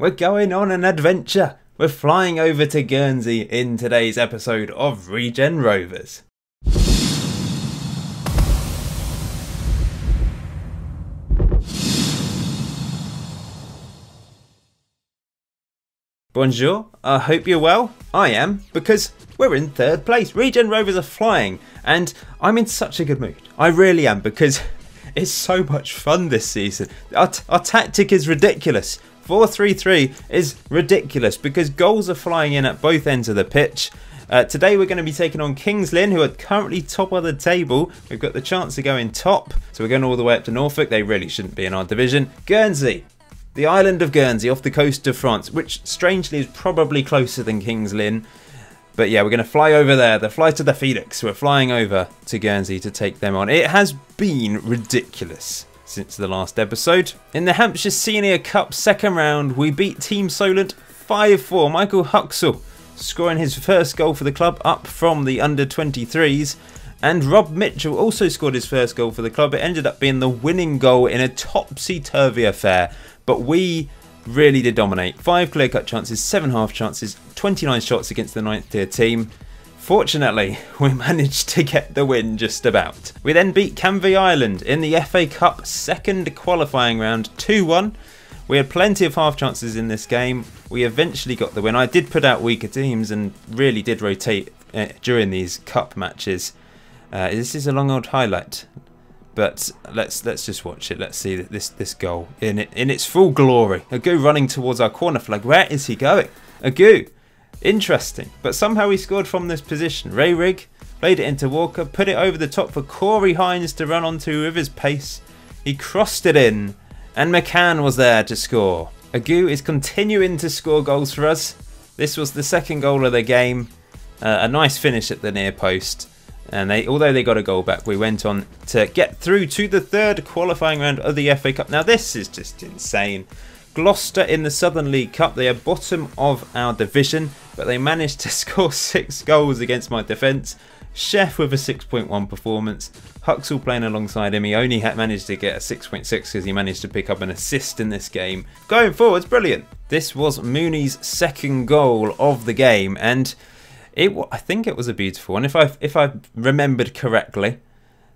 We're going on an adventure. We're flying over to Guernsey in today's episode of Regen Rovers. Bonjour, I hope you're well. I am, because we're in third place. Regen Rovers are flying, and I'm in such a good mood. I really am, because it's so much fun this season. Our tactic is ridiculous. 4-3-3 is ridiculous because goals are flying in at both ends of the pitch. Today we're going to be taking on Kings Lynn, who are currently top of the table. We've got the chance to go in top, so we're going all the way up to Norfolk. They really shouldn't be in our division. Guernsey, the island of Guernsey off the coast of France, which strangely is probably closer than Kings Lynn. But yeah, we're going to fly over there. The flight of the Phoenix. We're flying over to Guernsey to take them on. It has been ridiculous since the last episode. In the Hampshire Senior Cup second round, we beat Team Solent 5-4. Michael Huxell scoring his first goal for the club up from the under-23s. And Rob Mitchell also scored his first goal for the club. It ended up being the winning goal in a topsy-turvy affair. But we really did dominate. 5 clear-cut chances, 7 half chances, 29 shots against the 9th tier team. Fortunately, we managed to get the win just about. We then beat Canvey Island in the FA Cup second qualifying round 2-1. We had plenty of half chances in this game. We eventually got the win. I did put out weaker teams and really did rotate during these cup matches. This is a long old highlight, but let's just watch it. Let's see this goal in its full glory. Agu running towards our corner flag. Where is he going? Agu. Interesting, but somehow he scored from this position. Ray Rigg played it into Walker, put it over the top for Corey Hines to run onto with his pace. He crossed it in, and McCann was there to score. Agu is continuing to score goals for us. This was the second goal of the game. A nice finish at the near post. And although they got a goal back, we went on to get through to the third qualifying round of the FA Cup. Now this is just insane. Gloucester in the Southern League Cup, they are bottom of our division, but they managed to score 6 goals against my defence. Chef with a 6.1 performance. Huxell playing alongside him, he only managed to get a 6.6 because he managed to pick up an assist in this game. Going forwards, brilliant. This was Mooney's second goal of the game, and I think it was a beautiful one. If I remembered correctly,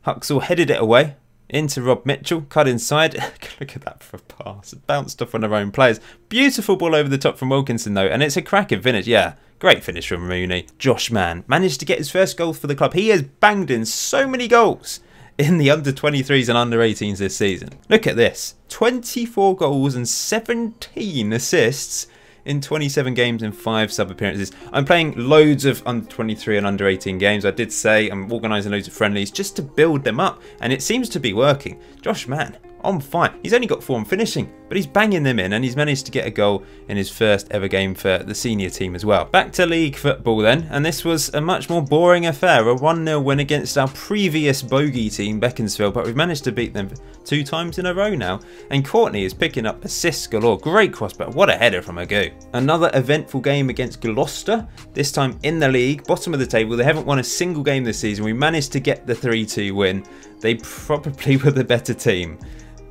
Huxell headed it away into Rob Mitchell, cut inside. Look at that for a pass. It bounced off one of our own players. Beautiful ball over the top from Wilkinson though, and it's a cracking finish. Yeah, great finish from Mooney. Josh Mann managed to get his first goal for the club. He has banged in so many goals in the under-23s and under-18s this season. Look at this. 24 goals and 17 assists in 27 games and 5 sub-appearances. I'm playing loads of under-23 and under-18 games. I did say I'm organising loads of friendlies just to build them up, and it seems to be working. Josh Mann, on fire. He's only got form finishing, but he's banging them in, and he's managed to get a goal in his first ever game for the senior team as well. Back to league football then, and this was a much more boring affair. A 1-0 win against our previous bogey team, Beaconsfield, but we've managed to beat them 2 times in a row now. And Courtney is picking up assists galore. Great cross, but what a header from Agu. Another eventful game against Gloucester, this time in the league, bottom of the table. They haven't won a single game this season. We managed to get the 3-2 win. They probably were the better team,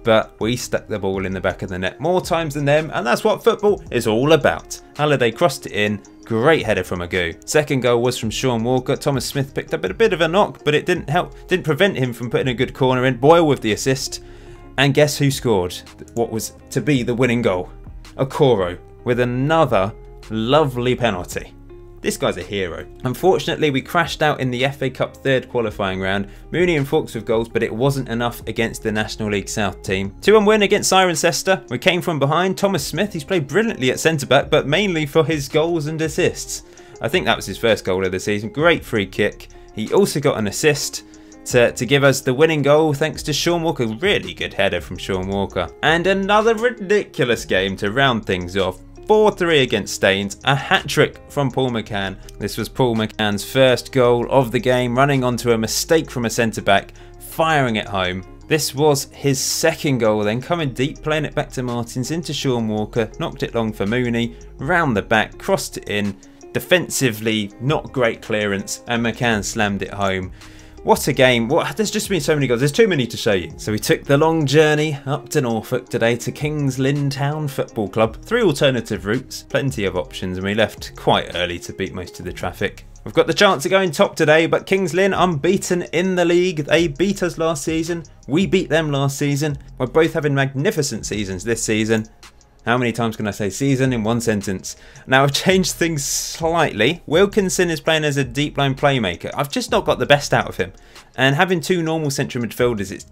but we stuck the ball in the back of the net more times than them, and that's what football is all about. Halliday crossed it in. Great header from Agu. Second goal was from Sean Walker. Thomas Smith picked up a bit of a knock, but it didn't prevent him from putting a good corner in. Boyle with the assist. And guess who scored what was to be the winning goal? Okoro with another lovely penalty. This guy's a hero. Unfortunately, we crashed out in the FA Cup third qualifying round. Mooney and Fawkes with goals, but it wasn't enough against the National League South team. 2-1 win against Cirencester. We came from behind. Thomas Smith, he's played brilliantly at centre-back, but mainly for his goals and assists. I think that was his first goal of the season. Great free kick. He also got an assist to give us the winning goal thanks to Sean Walker. Really good header from Sean Walker. And another ridiculous game to round things off. 4-3 against Staines, a hat-trick from Paul McCann. This was Paul McCann's first goal of the game, running onto a mistake from a centre-back, firing it home. This was his second goal, then coming deep, playing it back to Martins, into Sean Walker, knocked it long for Mooney, round the back, crossed it in. Defensively, not great clearance, and McCann slammed it home. What a game. There's just been so many goals. There's too many to show you. So we took the long journey up to Norfolk today to Kings Lynn Town Football Club. 3 alternative routes, plenty of options, and we left quite early to beat most of the traffic. We've got the chance of going top today, but Kings Lynn unbeaten in the league. They beat us last season. We beat them last season. We're both having magnificent seasons this season. How many times can I say season in one sentence? Now I've changed things slightly. Wilkinson is playing as a deep line playmaker. I've just not got the best out of him. And having 2 normal central midfielders,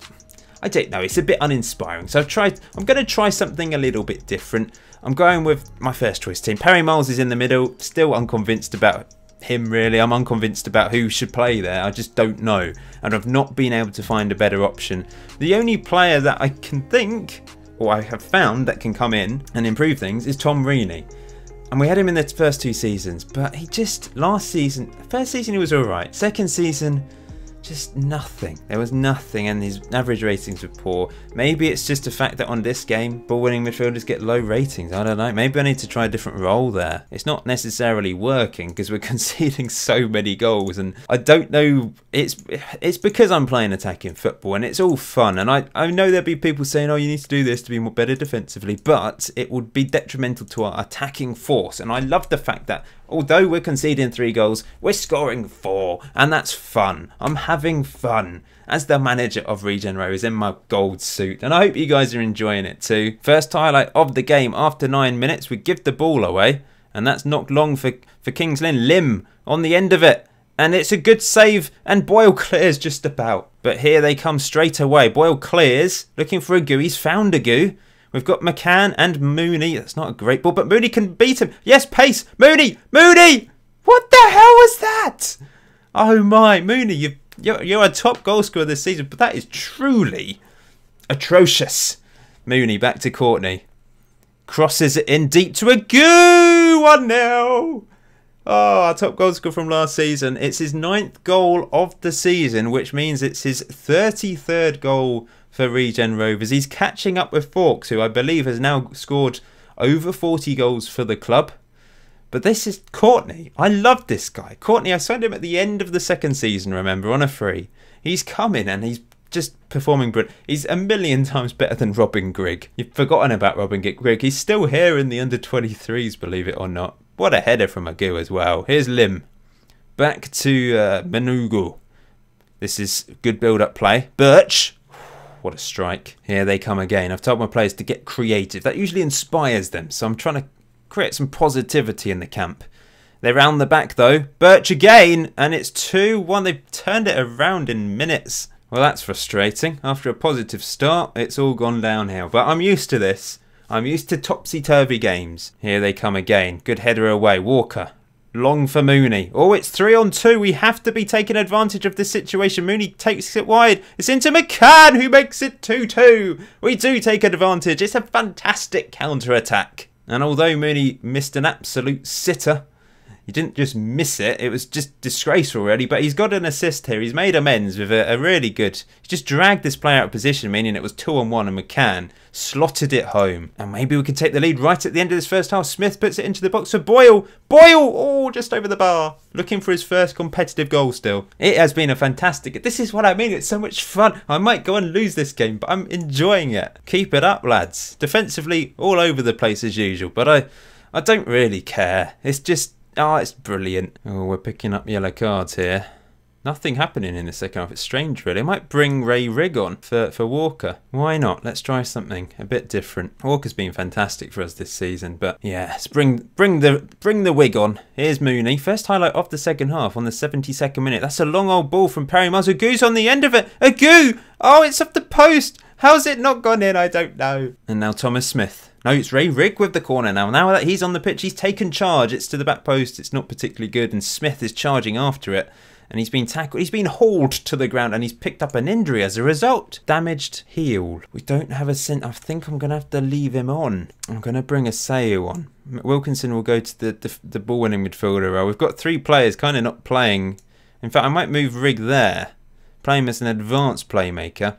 I don't know, it's a bit uninspiring. So I'm going to try something a little bit different. I'm going with my first choice team. Perry Miles is in the middle. Still unconvinced about him really. I'm unconvinced about who should play there. I just don't know. And I've not been able to find a better option. The only player that I can think, or I have found, that can come in and improve things is Tom Reaney. And we had him in the first 2 seasons, but he just, first season he was alright. Second season, just nothing. There was nothing, and his average ratings were poor. Maybe it's just the fact that on this game, ball-winning midfielders get low ratings. I don't know. Maybe I need to try a different role there. It's not necessarily working because we're conceding so many goals, and I don't know. It's because I'm playing attacking football, and it's all fun. And I know there'll be people saying, "Oh, you need to do this to be more better defensively," but it would be detrimental to our attacking force. And I love the fact that although we're conceding 3 goals, we're scoring 4, and that's fun. I'm having fun as the manager of Regen Rovers in my gold suit, and I hope you guys are enjoying it too. First highlight of the game after 9 minutes, we give the ball away, and that's knocked long for Kings Lynn. Lim on the end of it, and it's a good save, and Boyle clears just about. But here they come straight away. Boyle clears, looking for a goo. He's found a goo. We've got McCann and Mooney. That's not a great ball, but Mooney can beat him. Yes, pace. Mooney! Mooney! What the hell was that? Oh my, Mooney, you're a top goal scorer this season, but that is truly atrocious. Mooney back to Courtney. Crosses it in deep to a goo. 1-0. Oh, our top goal scorer from last season. It's his 9th goal of the season, which means it's his 33rd goal for Regen Rovers. He's catching up with Fawkes, who I believe has now scored over 40 goals for the club. But this is Courtney. I love this guy. Courtney, I signed him at the end of the 2nd season, remember, on a free. He's coming and he's just performing brilliant. He's a million times better than Robin Grigg. You've forgotten about Robin Grigg. He's still here in the under-23s, believe it or not. What a header from Agu as well. Here's Lim. Back to Manugo. This is good build-up play. Birch. What a strike. Here they come again. I've told my players to get creative. That usually inspires them. So I'm trying to create some positivity in the camp. They're round the back though. Birch again. And it's 2-1. They've turned it around in minutes. Well, that's frustrating. After a positive start, it's all gone downhill. But I'm used to this. I'm used to topsy-turvy games. Here they come again. Good header away. Walker. Long for Mooney. Oh, it's 3-on-2. We have to be taking advantage of this situation. Mooney takes it wide. It's into McCann, who makes it 2-2. We do take advantage. It's a fantastic counter-attack. And although Mooney missed an absolute sitter, he didn't just miss it. It was just disgraceful, really. But he's got an assist here. He's made amends with a really good... He just dragged this player out of position, meaning it was 2-on-1, and McCann slotted it home. And maybe we can take the lead right at the end of this first half. Smith puts it into the box for Boyle. Boyle! Oh, just over the bar. Looking for his first competitive goal still. It has been a fantastic... This is what I mean. It's so much fun. I might go and lose this game, but I'm enjoying it. Keep it up, lads. Defensively, all over the place as usual. But I don't really care. It's just... Oh, it's brilliant. Oh, we're picking up yellow cards here. Nothing happening in the second half. It's strange, really. I might bring Ray Rigg on for Walker. Why not? Let's try something a bit different. Walker's been fantastic for us this season, but yeah, let's bring the wig on. Here's Mooney. First highlight of the second half on the 72nd minute. That's a long old ball from Perry Miles. Agu's on the end of it. Agu! Oh, it's off the post. How's it not gone in? I don't know. And now Thomas Smith. No, it's Ray Rigg with the corner now. Now that he's on the pitch, he's taken charge. It's to the back post. It's not particularly good, and Smith is charging after it. And he's been tackled. He's been hauled to the ground, and he's picked up an injury as a result. Damaged heel. We don't have a cent. I think I'm going to have to leave him on. I'm going to bring a Sayu on. Wilkinson will go to the ball-winning midfielder role. We've got 3 players kind of not playing. In fact, I might move Rigg there. Play him as an advanced playmaker.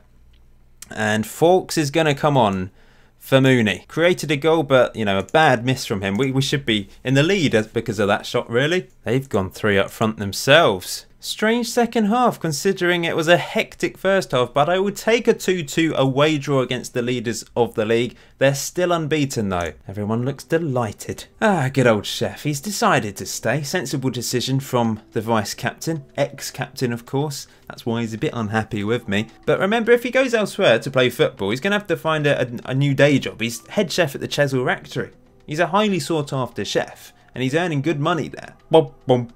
And Fawkes is going to come on for Mooney. Created a goal, but, you know, a bad miss from him. We should be in the lead because of that shot, really. They've gone 3 up front themselves. Strange second half considering it was a hectic first half, but I would take a 2-2 away draw against the leaders of the league. They're still unbeaten though. Everyone looks delighted. Good old Chef. He's decided to stay. Sensible decision from the vice-captain. Ex-captain of course. That's why he's a bit unhappy with me. But remember, if he goes elsewhere to play football, he's going to have to find a new day job. He's head chef at the Cheswell Rectory. He's a highly sought after chef and he's earning good money there.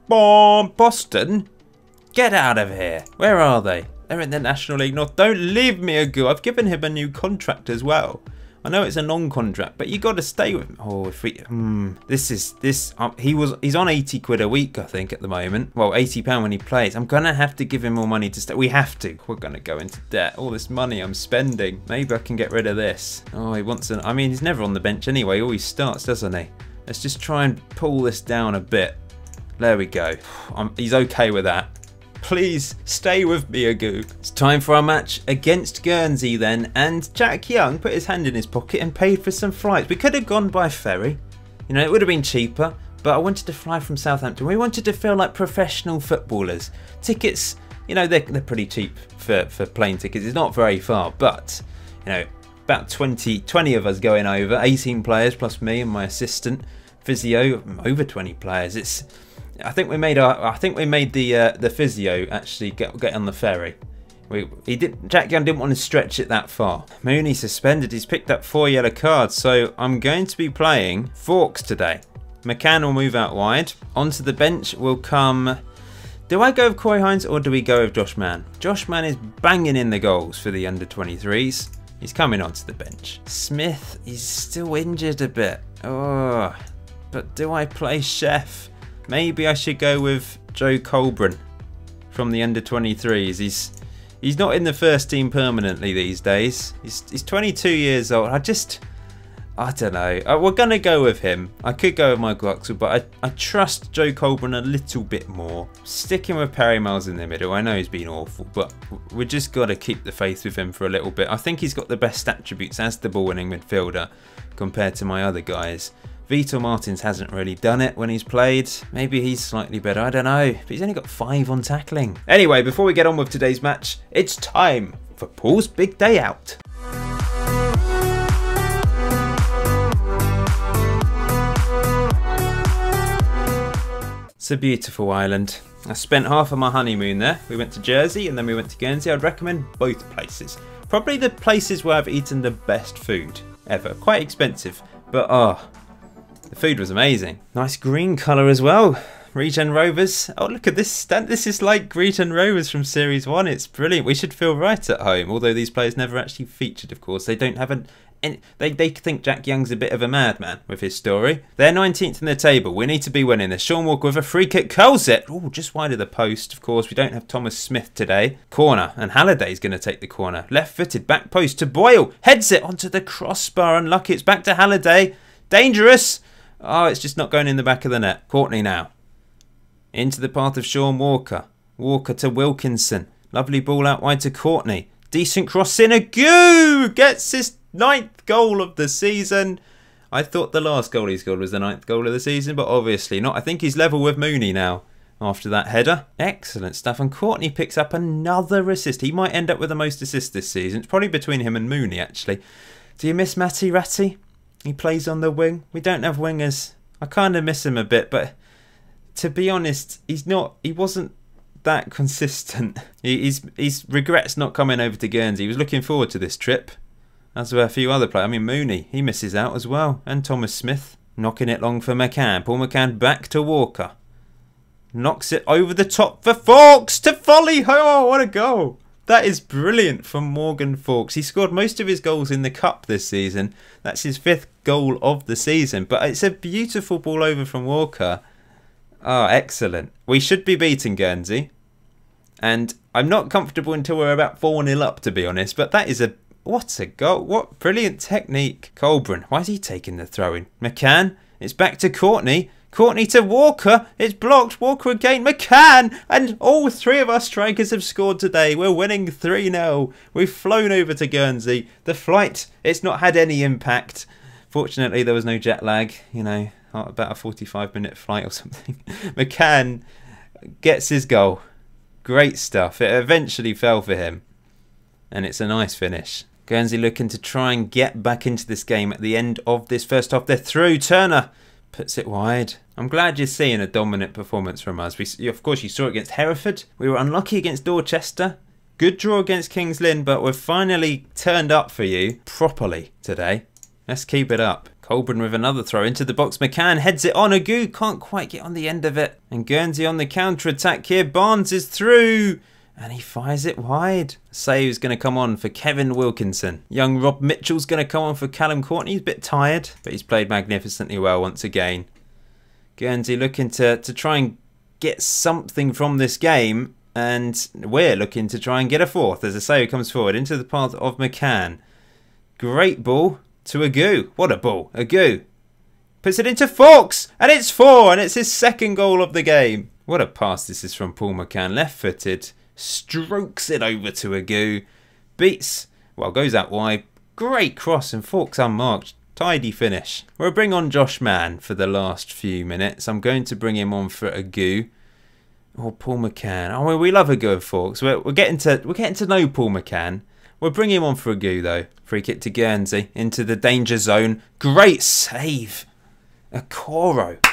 Boston? Get out of here. Where are they? They're in the National League North. Don't leave me, Agu. I've given him a new contract as well. I know it's a non-contract, but you got to stay with him. Oh, if we... he's on 80 quid a week, I think, at the moment. Well, £80 when he plays. I'm going to have to give him more money to stay. We have to. We're going to go into debt. All this money I'm spending. Maybe I can get rid of this. Oh, he wants an... I mean, he's never on the bench anyway. He always starts, doesn't he? Let's just try and pull this down a bit. There we go. He's okay with that. Please stay with me, Agu. It's time for our match against Guernsey then, and Jack Young put his hand in his pocket and paid for some flights. We could have gone by ferry, you know, it would have been cheaper, but I wanted to fly from Southampton. We wanted to feel like professional footballers. Tickets, you know, they're pretty cheap for plane tickets. It's not very far, but, you know, about 20 of us going over, 18 players plus me and my assistant, physio, over 20 players. I think we made the physio actually get on the ferry. Jack Young didn't want to stretch it that far. Mooney suspended. He's picked up 4 yellow cards, so I'm going to be playing Fawkes today. McCann will move out wide. Onto the bench will come. Do I go with Corey Hines or do we go with Josh Mann? Josh Mann is banging in the goals for the under-23s. He's coming onto the bench. Smith, he's still injured a bit. Oh, but do I play Chef? Maybe I should go with Joe Colburn from the under-23s. He's not in the first team permanently these days. He's 22 years old. I don't know. We're going to go with him. I could go with Michael Oxford, but I trust Joe Colburn a little bit more. Sticking with Perry Miles in the middle. I know he's been awful, but we just got to keep the faith with him for a little bit. I think he's got the best attributes as the ball-winning midfielder compared to my other guys. Vitor Martins hasn't really done it when he's played. Maybe he's slightly better, I don't know. But he's only got 5 on tackling. Anyway, before we get on with today's match, it's time for Paul's big day out. It's a beautiful island. I spent half of my honeymoon there. We went to Jersey and then we went to Guernsey. I'd recommend both places. Probably the places where I've eaten the best food ever. Quite expensive, but the food was amazing. Nice green colour as well. Regen Rovers. Oh, look at this stand. This is like Regen Rovers from Series 1. It's brilliant. We should feel right at home. Although these players never actually featured, of course. They don't have they think Jack Young's a bit of a madman with his story. They're 19th in the table. We need to be winning this. Sean Walker with a free kick. Curls it. Oh, just wide of the post. Of course, we don't have Thomas Smith today. Corner. And Halliday's going to take the corner. Left-footed. Back post to Boyle. Heads it onto the crossbar. Unlucky. It's back to Halliday. Dangerous. Oh, it's just not going in the back of the net. Courtney now. Into the path of Sean Walker. Walker to Wilkinson. Lovely ball out wide to Courtney. Decent cross in. Agu gets his 9th goal of the season. I thought the last goal he scored was the 9th goal of the season, but obviously not. I think he's level with Mooney now after that header. Excellent stuff. And Courtney picks up another assist. He might end up with the most assists this season. It's probably between him and Mooney, actually. Do you miss Matty Ratty? He plays on the wing. We don't have wingers. I kind of miss him a bit, but to be honest, he wasn't that consistent. He regrets not coming over to Guernsey. He was looking forward to this trip. As were a few other players. I mean, Mooney, he misses out as well. And Thomas Smith knocking it long for McCann. Paul McCann back to Walker. Knocks it over the top for Fawkes to volley. Oh, what a goal. That is brilliant from Morgan Fawkes. He scored most of his goals in the Cup this season. That's his 5th goal of the season. But it's a beautiful ball over from Walker. Oh, excellent. We should be beating Guernsey. And I'm not comfortable until we're about 4-0 up, to be honest. But that is what a goal. What brilliant technique. Colburn. Why is he taking the throw-in? McCann. It's back to Courtney. Courtney to Walker. It's blocked. Walker again. McCann. And all 3 of our strikers have scored today. We're winning 3-0. We've flown over to Guernsey. The flight, it's not had any impact. Fortunately, there was no jet lag. You know, about a 45-minute flight or something. McCann gets his goal. Great stuff. It eventually fell for him. And it's a nice finish. Guernsey looking to try and get back into this game at the end of this first half. They're through. Turner puts it wide. I'm glad you're seeing a dominant performance from us. Of course, you saw it against Hereford. We were unlucky against Dorchester. Good draw against Kings Lynn, but we've finally turned up for you properly today. Let's keep it up. Colburn with another throw into the box. McCann heads it on. Agu can't quite get on the end of it. And Guernsey on the counter-attack here. Barnes is through. And he fires it wide. Save's going to come on for Kevin Wilkinson. Young Rob Mitchell's going to come on for Callum Courtney. He's a bit tired, but he's played magnificently well once again. Guernsey looking to try and get something from this game. And we're looking to try and get a fourth as Aseo comes forward into the path of McCann. Great ball to Agu. What a ball. Agu puts it into Fawkes. And it's 4. And it's his second goal of the game. What a pass this is from Paul McCann. Left-footed. Strokes it over to Agu. Beats. Well, goes out wide. Great cross and Fawkes unmarked. Tidy finish. We'll bring on Josh Mann for the last few minutes. I'm going to bring him on for Agu. Or Paul McCann. Oh, well, we love Agu and Fawkes. We're getting to know Paul McCann. We'll bring him on for Agu though. Free kick to Guernsey into the danger zone. Great save. Okoro.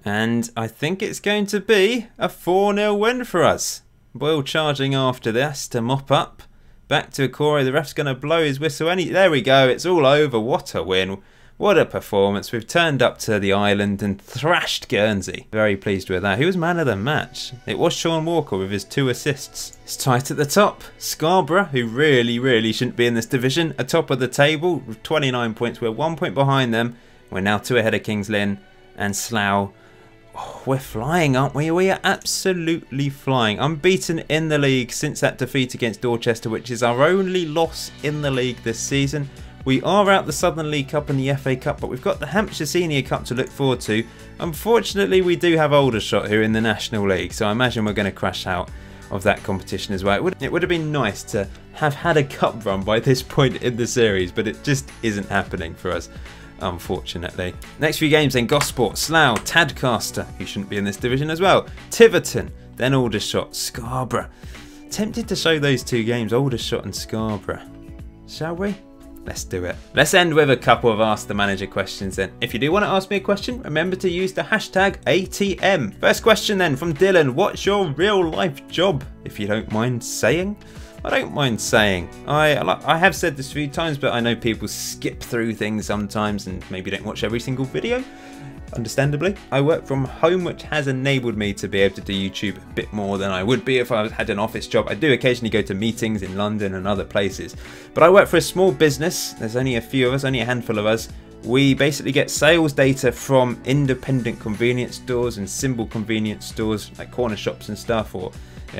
And I think it's going to be a 4-0 win for us. Boyle charging after this to mop up. Back to Okoro. The ref's going to blow his whistle. There we go. It's all over. What a win. What a performance. We've turned up to the island and thrashed Guernsey. Very pleased with that. Who was man of the match? It was Sean Walker with his 2 assists. It's tight at the top. Scarborough, who really shouldn't be in this division, atop of the table with 29 points. We're 1 point behind them. We're now 2 ahead of Kings Lynn and Slough. Oh, we're flying, aren't we? We are absolutely flying. Unbeaten in the league since that defeat against Dorchester, which is our only loss in the league this season. We are out the Southern League Cup and the FA Cup, but we've got the Hampshire Senior Cup to look forward to. Unfortunately, we do have Aldershot who are in the National League, so I imagine we're going to crash out of that competition as well. It would have been nice to have had a cup run by this point in the series, but it just isn't happening for us, unfortunately. Next few games then: Gosport, Slough, Tadcaster, who shouldn't be in this division as well, Tiverton, then Aldershot, Scarborough. Tempted to show those 2 games, Aldershot and Scarborough. Shall we? Let's do it. Let's end with a couple of Ask the Manager questions then. If you do want to ask me a question, remember to use the hashtag ATM. First question then from Dylan. What's your real life job? If you don't mind saying. I don't mind saying. I have said this a few times, but I know people skip through things sometimes and maybe don't watch every single video. Understandably. I work from home, which has enabled me to be able to do YouTube a bit more than I would be if I had an office job. I do occasionally go to meetings in London and other places, but I work for a small business. There's only a few of us, only a handful of us. We basically get sales data from independent convenience stores and symbol convenience stores like corner shops and stuff, or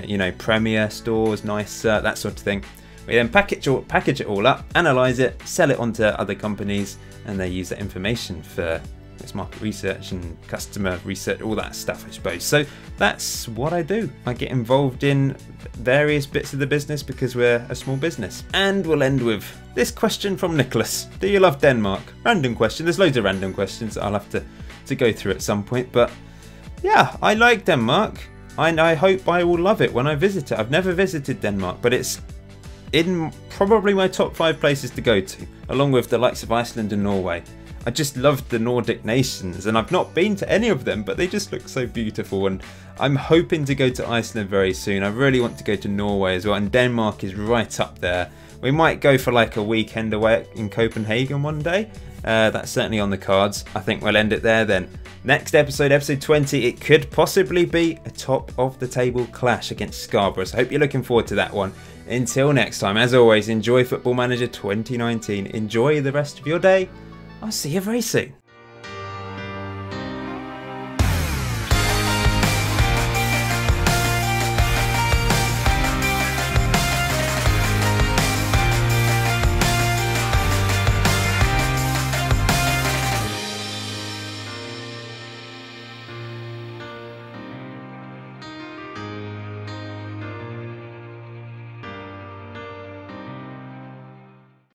you know, Premier stores, nice, that sort of thing. We then package it all up, analyze it, sell it on to other companies, and they use that information for it's market research and customer research, all that stuff, I suppose. So that's what I do. I get involved in various bits of the business because we're a small business. And we'll end with this question from Nicholas. Do you love Denmark? Random question. There's loads of random questions that I'll have to go through at some point. But yeah, I like Denmark. I hope I will love it when I visit it. I've never visited Denmark, but it's in probably my top 5 places to go to, along with the likes of Iceland and Norway. I just love the Nordic nations, and I've not been to any of them, but they just look so beautiful, and I'm hoping to go to Iceland very soon. I really want to go to Norway as well, and Denmark is right up there. We might go for like a weekend away in Copenhagen one day. That's certainly on the cards. I think we'll end it there then. Next episode, episode 20, it could possibly be a top of the table clash against Scarborough, so I hope you're looking forward to that one. Until next time, as always, enjoy Football Manager 2019. Enjoy the rest of your day. I'll see you very soon.